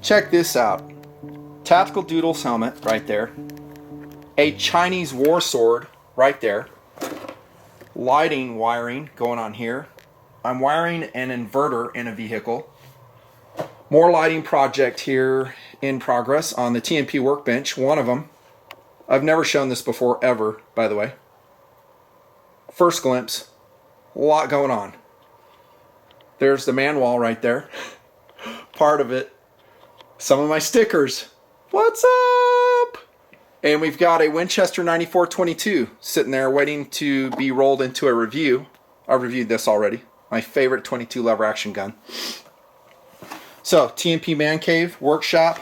Check this out. Tactical Doodles helmet right there. A Chinese war sword right there. Lighting wiring going on here. I'm wiring an inverter in a vehicle. More lighting project here in progress on the TMP workbench. One of them. I've never shown this before ever, by the way. First glimpse. A lot going on. There's the man wall right there. Part of it. Some of my stickers. What's up? And we've got a Winchester 94-22 sitting there waiting to be rolled into a review. I reviewed this already. My favorite 22 lever action gun. So, TMP Man Cave, workshop,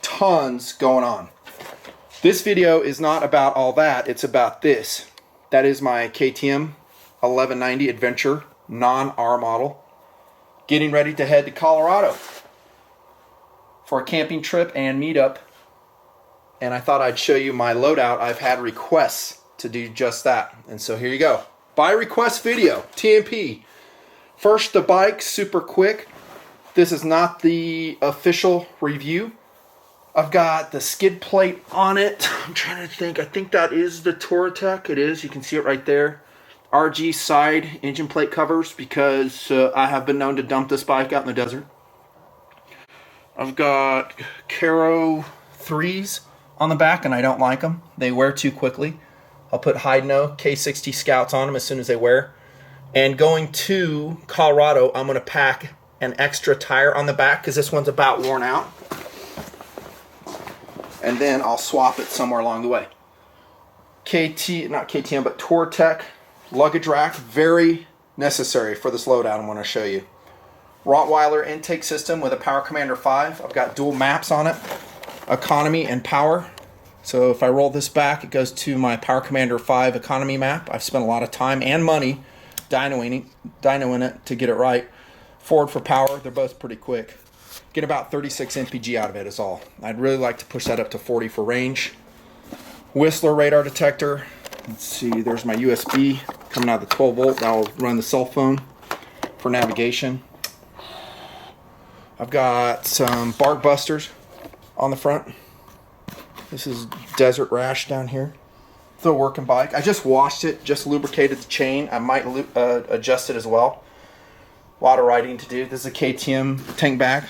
tons going on. This video is not about all that, it's about this. That is my KTM 1190 Adventure non-R model. Getting ready to head to Colorado for a camping trip and meetup. And I thought I'd show you my loadout. I've had requests to do just that. And so here you go. By request video, TMP. First, the bike, super quick. This is not the official review. I've got the skid plate on it. I'm trying to think. I think that is the Touratech. It is. You can see it right there. RG side engine plate covers because I have been known to dump this bike out in the desert. I've got Caro 3s on the back, and I don't like them. They wear too quickly. I'll put Hydno K60 Scouts on them as soon as they wear. And going to Colorado, I'm going to pack an extra tire on the back because this one's about worn out. And then I'll swap it somewhere along the way. Not KTM, but Touratech luggage rack. Very necessary for this loadout I'm going to show you. Rottweiler intake system with a Power Commander 5. I've got dual maps on it, economy and power. So if I roll this back, it goes to my Power Commander 5 economy map. I've spent a lot of time and money dynoing it to get it right. Forward for power, they're both pretty quick. Get about 36 mpg out of it is all. I'd really like to push that up to 40 for range. Whistler radar detector. Let's see, there's my USB coming out of the 12 volt. That'll run the cell phone for navigation. I've got some bark busters on the front. This is Desert Rash down here. It's a working bike. I just washed it, just lubricated the chain. I might adjust it as well. A lot of riding to do. This is a KTM tank bag.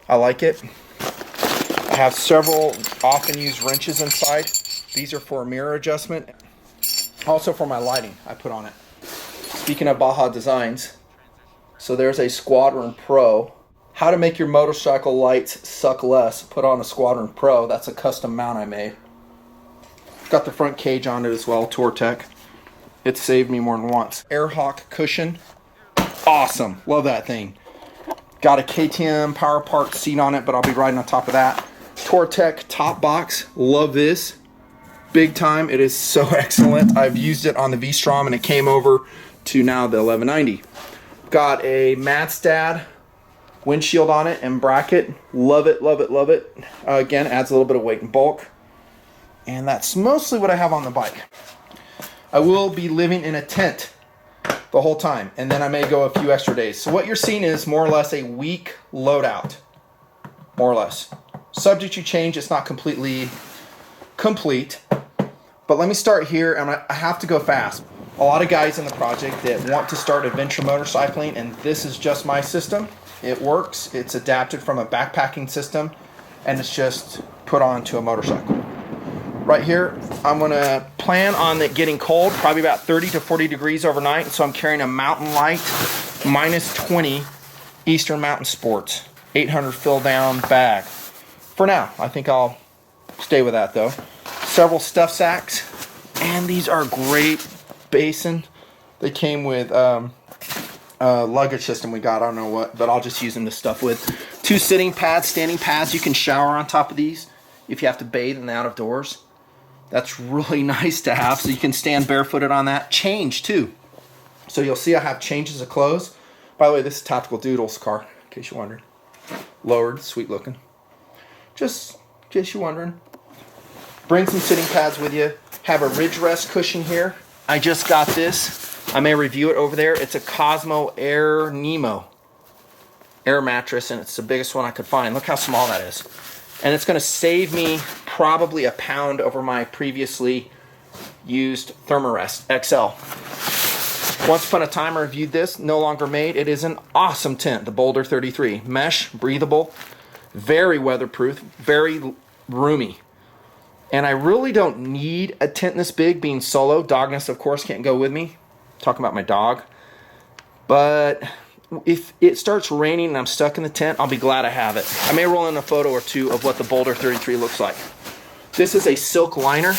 I like it. I have several often used wrenches inside. These are for mirror adjustment. Also for my lighting I put on it. Speaking of Baja Designs, so there's a Squadron Pro. How to make your motorcycle lights suck less. Put on a Squadron Pro. That's a custom mount I made. Got the front cage on it as well, Touratech. It saved me more than once. Airhawk cushion. Awesome. Love that thing. Got a KTM Power Park seat on it, but I'll be riding on top of that. Tortec top box, love this. Big time, it is so excellent. I've used it on the V-Strom and it came over to now the 1190. Got a Madstad windshield on it and bracket. Love it, love it, love it. Again, adds a little bit of weight and bulk. And that's mostly what I have on the bike. I will be living in a tent the whole time, and then I may go a few extra days. So what you're seeing is more or less a week loadout, more or less. Subject to change, it's not completely complete. But let me start here, and I have to go fast. A lot of guys in the project that want to start adventure motorcycling, and this is just my system. It works, it's adapted from a backpacking system, and it's just put onto a motorcycle. Right here, I'm gonna plan on it getting cold, probably about 30 to 40 degrees overnight, so I'm carrying a Mountain Light -20 Eastern Mountain Sports 800 fill down bag. For now, I think I'll stay with that though. Several stuff sacks, and these are great basin. They came with luggage system we got, I don't know what, but I'll just use them to stuff with. 2 sitting pads, standing pads. You can shower on top of these if you have to bathe in the out of doors. That's really nice to have, so you can stand barefooted on that. Change too. So you'll see I have changes of clothes. By the way, this is Tactical Doodle's car, in case you're wondering. Lowered, sweet looking. Just in case you're wondering. Bring some sitting pads with you. Have a ridge rest cushion here. I just got this. I may review it over there. It's a Cosmo Air Nemo air mattress, and it's the biggest one I could find. Look how small that is. And it's going to save me probably a pound over my previously used Thermarest XL. Once upon a time I reviewed this, no longer made. It is an awesome tent, the Boulder 33. Mesh, breathable, very weatherproof, very roomy. And I really don't need a tent this big, being solo. Dogness, of course, can't go with me. Talking about my dog. But if it starts raining and I'm stuck in the tent, I'll be glad I have it. I may roll in a photo or two of what the Boulder 33 looks like. This is a silk liner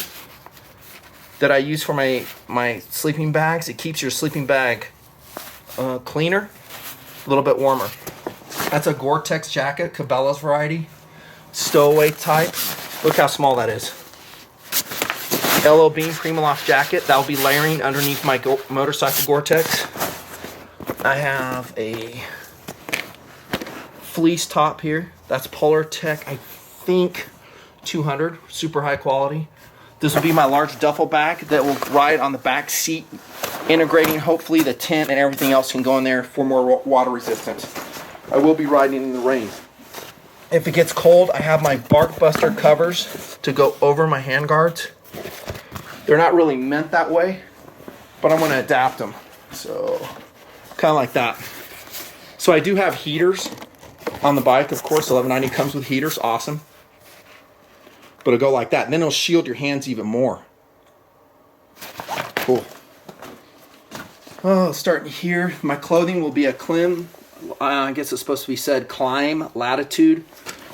that I use for my sleeping bags. It keeps your sleeping bag cleaner, a little bit warmer. That's a Gore-Tex jacket, Cabela's variety, stowaway type. Look how small that is. LO Beam Primaloft jacket. That will be layering underneath my motorcycle Gore-Tex. I have a fleece top here. That's Polar Tech, I think 200, super high quality. This will be my large duffel bag that will ride on the back seat, integrating hopefully the tent and everything else can go in there for more water resistance. I will be riding in the rain. If it gets cold, I have my Bark Buster covers to go over my handguards. They're not really meant that way, but I'm going to adapt them. So, kind of like that. So I do have heaters on the bike, of course. 1190 comes with heaters, awesome. But it'll go like that, and then it'll shield your hands even more. Cool. Oh, starting here, my clothing will be a Klim, I guess it's supposed to be said Climb Latitude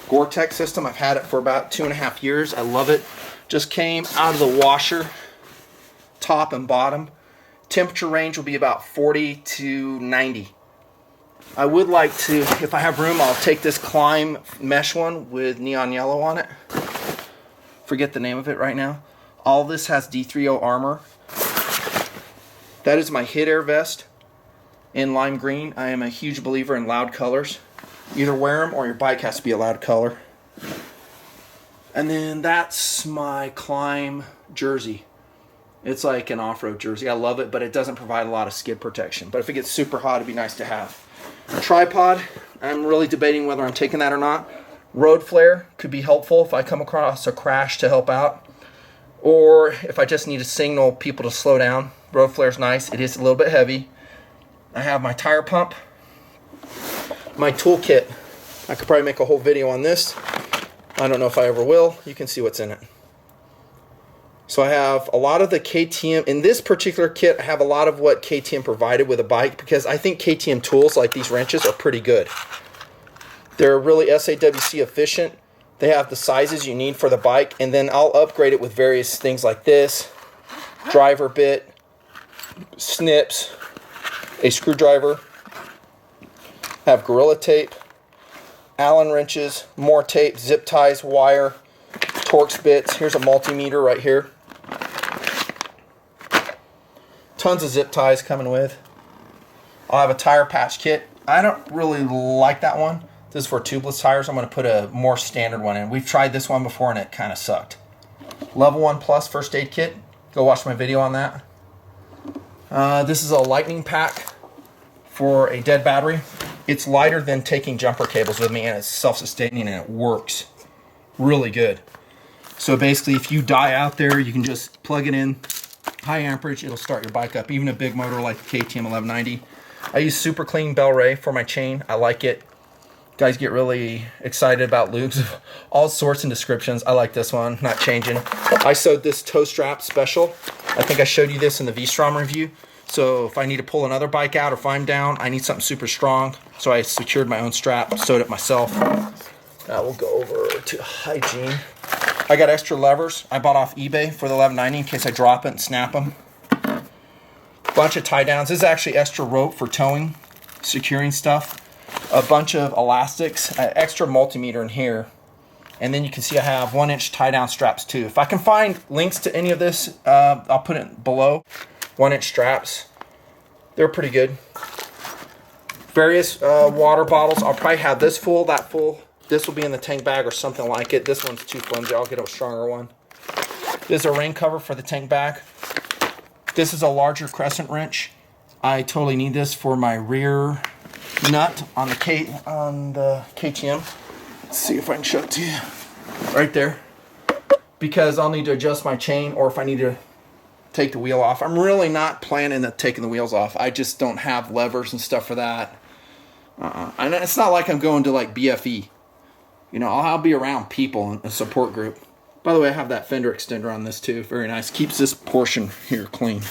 Gore-Tex system. I've had it for about 2.5 years. I love it. Just came out of the washer, top and bottom. Temperature range will be about 40 to 90. I would like to, if I have room, I'll take this Climb mesh one with neon yellow on it. Forget the name of it right now. All this has D3O armor. That is my Hit Air vest in lime green. I am a huge believer in loud colors. Either wear them or your bike has to be a loud color. And then that's my Climb jersey. It's like an off-road jersey. I love it, but it doesn't provide a lot of skid protection. But if it gets super hot, it'd be nice to have. A tripod, I'm really debating whether I'm taking that or not. Road flare could be helpful if I come across a crash to help out. Or if I just need to signal people to slow down. Road flare's nice. It is a little bit heavy. I have my tire pump. My toolkit. I could probably make a whole video on this. I don't know if I ever will. You can see what's in it. So I have a lot of the KTM. In this particular kit, I have a lot of what KTM provided with a bike because I think KTM tools like these wrenches are pretty good. They're really SAWC efficient. They have the sizes you need for the bike, and then I'll upgrade it with various things like this. Driver bit, snips, a screwdriver, have Gorilla Tape, Allen wrenches, more tape, zip ties, wire, Torx bits. Here's a multimeter right here. Tons of zip ties coming with. I'll have a tire patch kit. I don't really like that one. This is for tubeless tires. I'm going to put a more standard one in. We've tried this one before and it kind of sucked. Level 1 Plus first aid kit. Go watch my video on that. This is a lightning pack for a dead battery. It's lighter than taking jumper cables with me, and it's self-sustaining and it works really good. So basically, if you die out there, you can just plug it in, high amperage, it'll start your bike up, even a big motor like the KTM 1190. I use Super Clean Bel Ray for my chain. I like it. Guys get really excited about lubes of all sorts and descriptions. I like this one, not changing. I sewed this toe strap special. I think I showed you this in the V-Strom review. So if I need to pull another bike out or if I'm down, I need something super strong. So I secured my own strap, sewed it myself. Now we'll go over to hygiene. I got extra levers I bought off eBay for the 1190 in case I drop it and snap them. Bunch of tie downs. This is actually extra rope for towing, securing stuff. A bunch of elastics, extra multimeter in here. And then you can see I have 1-inch tie down straps too. If I can find links to any of this, I'll put it below. 1-inch straps. They're pretty good. Various water bottles. I'll probably have this full, that full. This will be in the tank bag or something like it. This one's too flimsy. I'll get a stronger one. This is a rain cover for the tank bag. This is a larger crescent wrench. I totally need this for my rear nut on the KTM. Let's see if I can show it to you. Right there. Because I'll need to adjust my chain, or if I need to take the wheel off. I'm really not planning on taking the wheels off. I just don't have levers and stuff for that. And it's not like I'm going to like BFE. You know, I'll be around people in a support group. By the way, I have that fender extender on this too. Very nice. Keeps this portion here clean.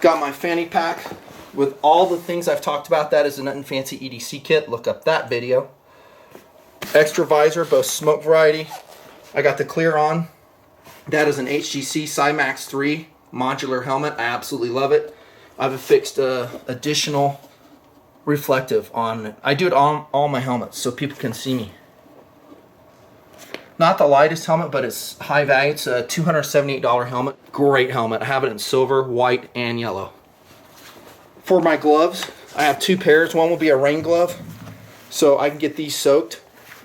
Got my fanny pack with all the things I've talked about. That is a Nutnfancy EDC kit. Look up that video. Extra visor, both smoke variety. I got the clear on. That is an HGC Cymax 3 modular helmet. I absolutely love it. I've affixed additional reflective on it. I do it on all my helmets so people can see me. Not the lightest helmet, but it's high value. It's a $278 helmet. Great helmet. I have it in silver, white, and yellow. For my gloves, I have 2 pairs. One will be a rain glove, so I can get these soaked.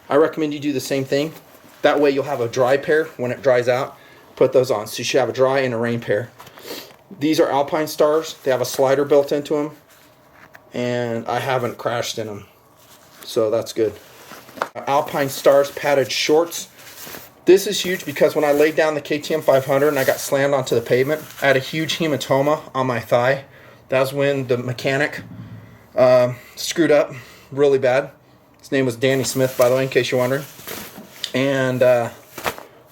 I recommend you do the same thing. That way you'll have a dry pair when it dries out. Put those on. So you should have a dry and a rain pair. These are Alpine Stars. They have a slider built into them. And I haven't crashed in them. So that's good. Alpine Stars padded shorts. This is huge because when I laid down the KTM 500 and I got slammed onto the pavement, I had a huge hematoma on my thigh. That was when the mechanic screwed up really bad. His name was Danny Smith, by the way, in case you're wondering. And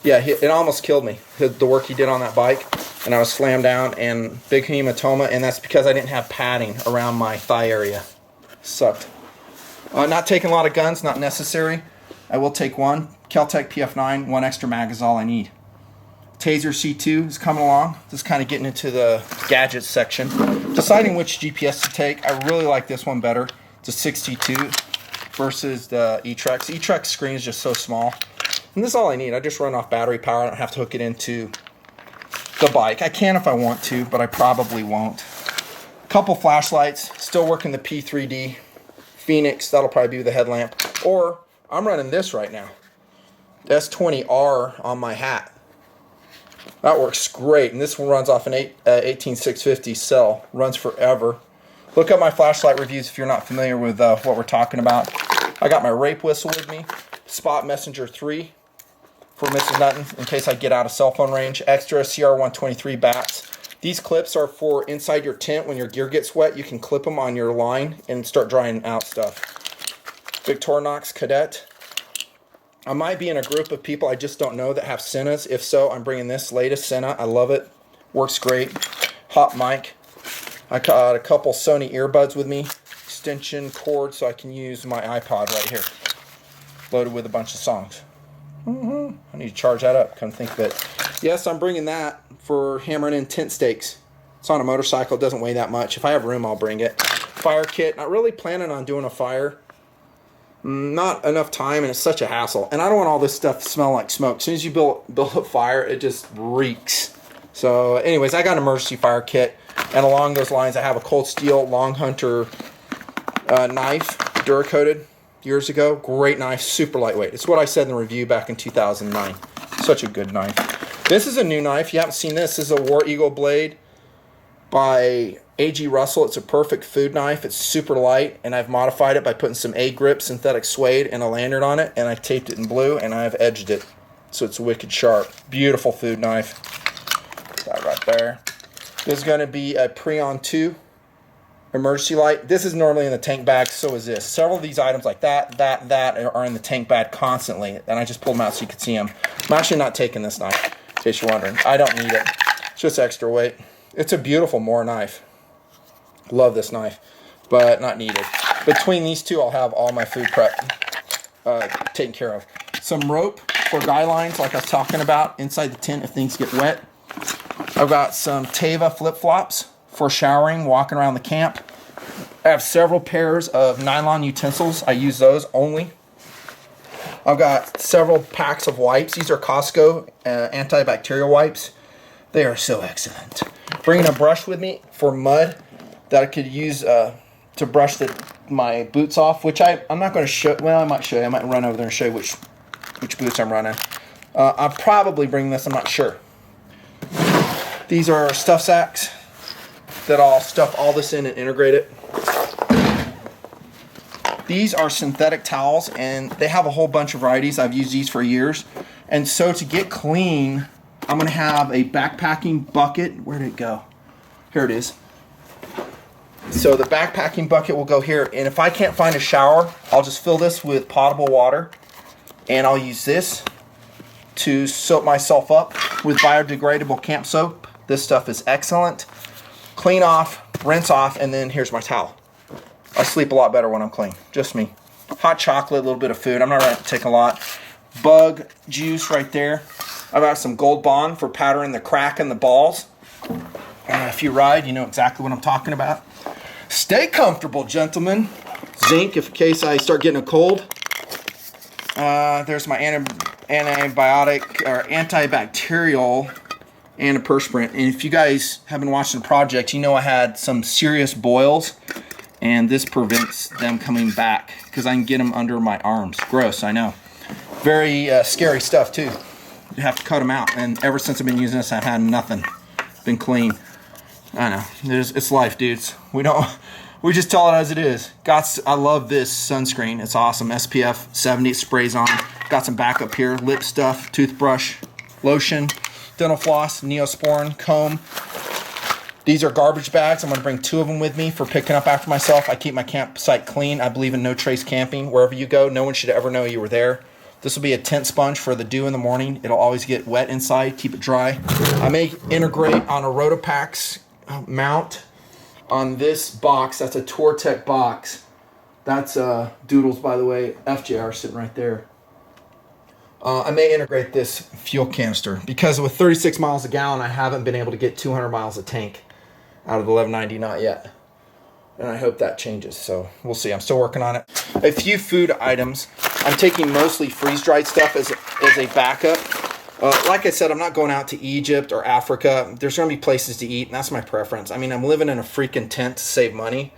yeah, it almost killed me, the work he did on that bike. And I was slammed down and big hematoma, and that's because I didn't have padding around my thigh area. Sucked. Not taking a lot of guns, not necessary. I will take one. Kel-Tec PF9, 1 extra mag is all I need. Taser C2 is coming along. Just kind of getting into the gadgets section. Deciding which GPS to take. I really like this one better. It's a 62 versus the E-Trex. E-Trex screen is just so small. And this is all I need. I just run off battery power. I don't have to hook it into the bike. I can if I want to, but I probably won't. Couple flashlights. Still working the P3D Phoenix. That'll probably be the headlamp. Or I'm running this right now. S20R on my hat. That works great. And this one runs off an 18650 cell. Runs forever. Look up my flashlight reviews if you're not familiar with what we're talking about. I got my rape whistle with me. Spot Messenger 3 for Mrs. Nutton in case I get out of cell phone range. Extra CR123 bats. These clips are for inside your tent when your gear gets wet. You can clip them on your line and start drying out stuff. Victorinox Cadet. I might be in a group of people I just don't know that have Senas. If so, I'm bringing this latest Sena. I love it. Works great. Hot mic. I got a couple Sony earbuds with me. Extension cord so I can use my iPod right here. Loaded with a bunch of songs. I need to charge that up, come think of it. Yes, I'm bringing that for hammering in tent stakes. It's on a motorcycle. It doesn't weigh that much. If I have room, I'll bring it. fire kit. Not really planning on doing a fire. Not enough time, and it's such a hassle. And I don't want all this stuff to smell like smoke. As soon as you build a fire, it just reeks. So anyways, I got an emergency fire kit. And along those lines, I have a cold steel long hunter knife, Duracoated, years ago. Great knife, super lightweight. It's what I said in the review back in 2009. Such a good knife. This is a new knife. You haven't seen this. This is a War Eagle blade by A.G. Russell. It's a perfect food knife. It's super light, and I've modified it by putting some A-grip synthetic suede and a lanyard on it, and I taped it in blue, and I've edged it so it's wicked sharp. Beautiful food knife. That right there. This is going to be a Preon 2 emergency light. This is normally in the tank bag, so is this. Several of these items like that are in the tank bag constantly, and I just pulled them out so you could see them. I'm actually not taking this knife, in case you're wondering. I don't need it. It's just extra weight. It's a beautiful Moore knife. Love this knife, but not needed. Between these two, I'll have all my food prep taken care of. Some rope for guy lines, like I was talking about, inside the tent if things get wet. I've got some Teva flip-flops for showering, walking around the camp. I have several pairs of nylon utensils. I use those only. I've got several packs of wipes. These are Costco antibacterial wipes. They are so excellent. Bringing a brush with me for mud that I could use to brush my boots off, which I'm not going to show. Well, I might show you. I might run over there and show you which boots I'm running. I'll probably bring this. I'm not sure. These are stuff sacks that I'll stuff all this in and integrate it. These are synthetic towels, and they have a whole bunch of varieties. I've used these for years. And so to get clean, I'm going to have a backpacking bucket. Where did it go? Here it is. So the backpacking bucket will go here. And if I can't find a shower, I'll just fill this with potable water. And I'll use this to soap myself up with biodegradable camp soap. This stuff is excellent. Clean off, rinse off, and then here's my towel. I sleep a lot better when I'm clean. Just me. Hot chocolate, a little bit of food. I'm not going to take a lot. Bug juice right there. I've got some Gold Bond for powdering the crack in the balls. If you ride, you know exactly what I'm talking about. Stay comfortable, gentlemen. Zinc, in case I start getting a cold. There's my antibiotic or antibacterial antiperspirant. And if you guys have been watching the project, you know I had some serious boils, and this prevents them coming back because I can get them under my arms. Gross, I know. Very scary stuff too. You have to cut them out, and ever since I've been using this, I've had nothing. Been clean. I know. It's life, dudes. We just tell it as it is. I love this sunscreen. It's awesome. SPF 70. It sprays on. Got some backup here. Lip stuff, toothbrush, lotion, dental floss, Neosporin, comb. These are garbage bags. I'm going to bring 2 of them with me for picking up after myself. I keep my campsite clean. I believe in no trace camping. Wherever you go, no one should ever know you were there. This will be a tent sponge for the dew in the morning. It'll always get wet inside. Keep it dry. I may integrate on a Rotopax mount on this box. That's a Tortec box. That's Doodles, by the way. FJR sitting right there. I may integrate this fuel canister because with 36 miles a gallon, I haven't been able to get 200 miles a tank out of the 1190, not yet. And I hope that changes, so we'll see. I'm still working on it. A few food items. I'm taking mostly freeze-dried stuff as a backup. Like I said, I'm not going out to Egypt or Africa. There's going to be places to eat, and that's my preference. I mean, I'm living in a freaking tent to save money,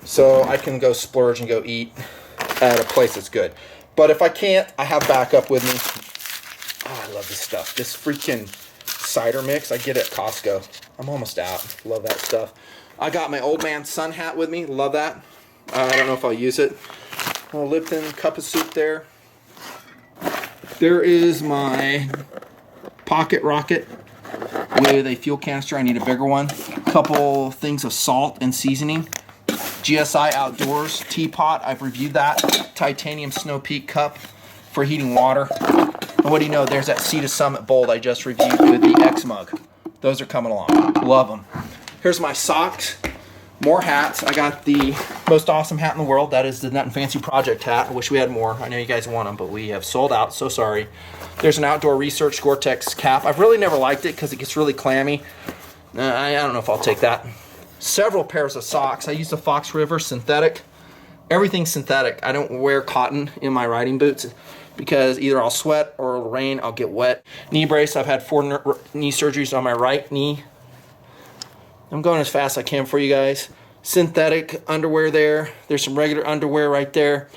so I can go splurge and go eat at a place that's good. But if I can't, I have backup with me. Oh, I love this stuff. This freaking cider mix, I get it at Costco. I'm almost out. Love that stuff. I got my old man sun hat with me. Love that. I don't know if I'll use it. A Lipton cup of soup there. There is my pocket rocket with a fuel canister. I need a bigger one. A couple things of salt and seasoning. GSI Outdoors teapot. I've reviewed that. Titanium Snow Peak cup for heating water. And what do you know? There's that Sea to Summit bowl I just reviewed with the X mug. Those are coming along. Love them. Here's my socks. More hats. I got the most awesome hat in the world. That is the Nutnfancy Project hat. I wish we had more. I know you guys want them, but we have sold out. So sorry. There's an Outdoor Research Gore-Tex cap. I've really never liked it because it gets really clammy. I don't know if I'll take that. several pairs of socks. I use the Fox River synthetic. Everything's synthetic. I don't wear cotton in my riding boots because either I'll sweat or it'll rain, I'll get wet. Knee brace, I've had 4 knee surgeries on my right knee. I'm going as fast as I can for you guys. Synthetic underwear there. There's some regular underwear right there.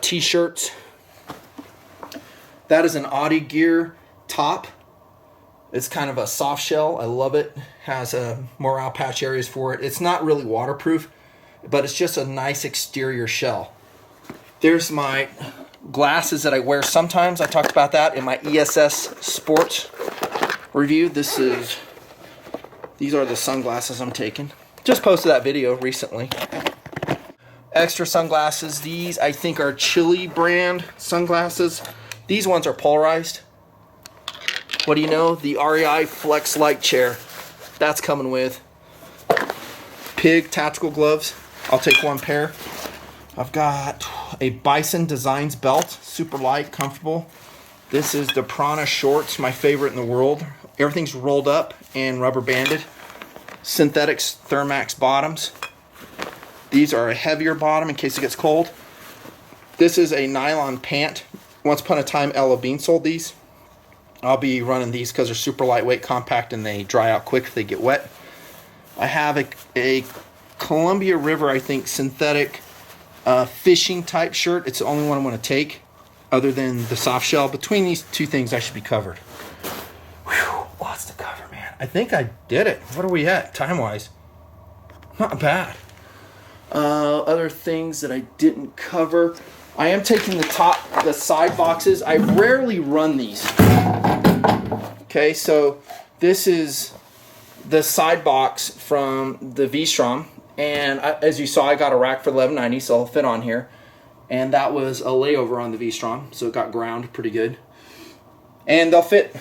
T-shirts. That is an Audi Gear top. It's kind of a soft shell. I love it. Has morale patch areas for it. It's not really waterproof, but it's just a nice exterior shell. There's my glasses that I wear sometimes. I talked about that in my ESS Sports review. These are the sunglasses I'm taking. Just posted that video recently. Extra sunglasses. These I think are Chili brand sunglasses. These ones are polarized. What do you know? The REI Flex Light Chair. That's coming with. Pig tactical gloves. I'll take 1 pair. I've got a Bison Designs belt. Super light, comfortable. This is the Prana shorts, my favorite in the world. Everything's rolled up and rubber banded. Synthetic Thermax bottoms. These are a heavier bottom in case it gets cold. This is a nylon pant. Once upon a time, Ella Bean sold these. I'll be running these because they're super lightweight, compact, and they dry out quick if they get wet. I have a Columbia River, I think, synthetic fishing type shirt. It's the only one I'm going to take other than the soft shell. Between these 2 things, I should be covered. Whew, lots to cover, man. I think I did it. What are we at time-wise? Not bad. Other things that I didn't cover. I am taking the side boxes. I rarely run these. Okay, so this is the side box from the V-Strom, and as you saw, I got a rack for $11.90, so it'll fit on here. And that was a layover on the V-Strom, so it got ground pretty good. And they'll fit.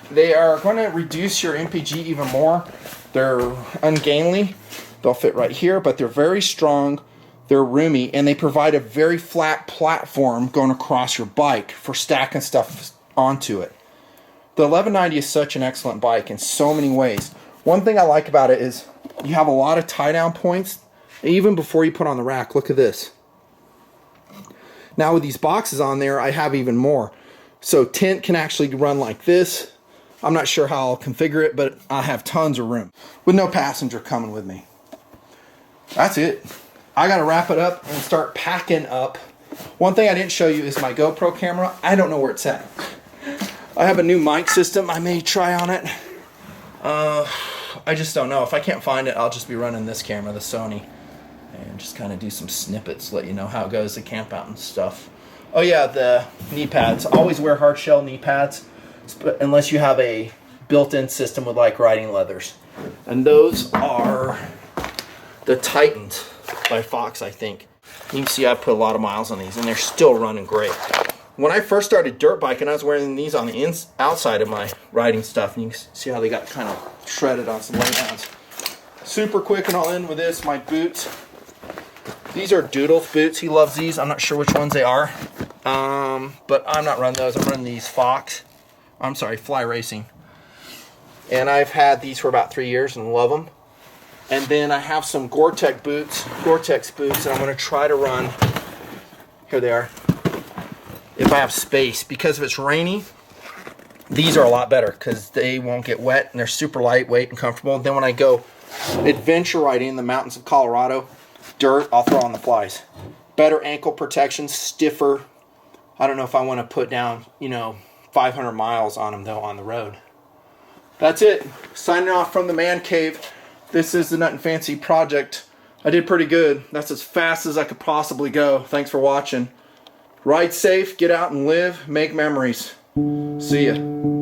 They are going to reduce your MPG even more. They're ungainly. They'll fit right here, but they're very strong. They're roomy, and they provide a very flat platform going across your bike for stacking stuff onto it. The 1190 is such an excellent bike in so many ways. One thing I like about it is you have a lot of tie-down points even before you put on the rack. Look at this. Now with these boxes on there, I have even more. So tent can actually run like this. I'm not sure how I'll configure it, but I have tons of room with no passenger coming with me. That's it. I gotta wrap it up and start packing up. One thing I didn't show you is my GoPro camera. I don't know where it's at. I have a new mic system I may try on it. I just don't know. If I can't find it, I'll just be running this camera, the Sony, and just kind of do some snippets, let you know how it goes to camp out and stuff. Oh yeah, the knee pads. Always wear hard shell knee pads, unless you have a built-in system with like riding leathers. And those are the Titans by Fox, I think. You can see I put a lot of miles on these, and they're still running great. When I first started dirt biking, I was wearing these on the outside of my riding stuff, and you can see how they got kind of shredded on some laydowns. Super quick, and I'll end with this, my boots. These are Doodle's boots. He loves these. I'm not sure which ones they are, but I'm not running those. I'm running these Fly Racing. And I've had these for about 3 years and love them. And then I have some Gore-Tex boots, and I'm going to try to run. Here they are. If I have space, because if it's rainy, these are a lot better because they won't get wet and they're super lightweight and comfortable. And then when I go adventure riding in the mountains of Colorado, dirt, I'll throw on the Flies. Better ankle protection, stiffer. I don't know if I want to put down, 500 miles on them though on the road. That's it. Signing off from the man cave. This is the Nutnfancy project. I did pretty good. That's as fast as I could possibly go. Thanks for watching. Ride safe, get out and live, make memories. See ya.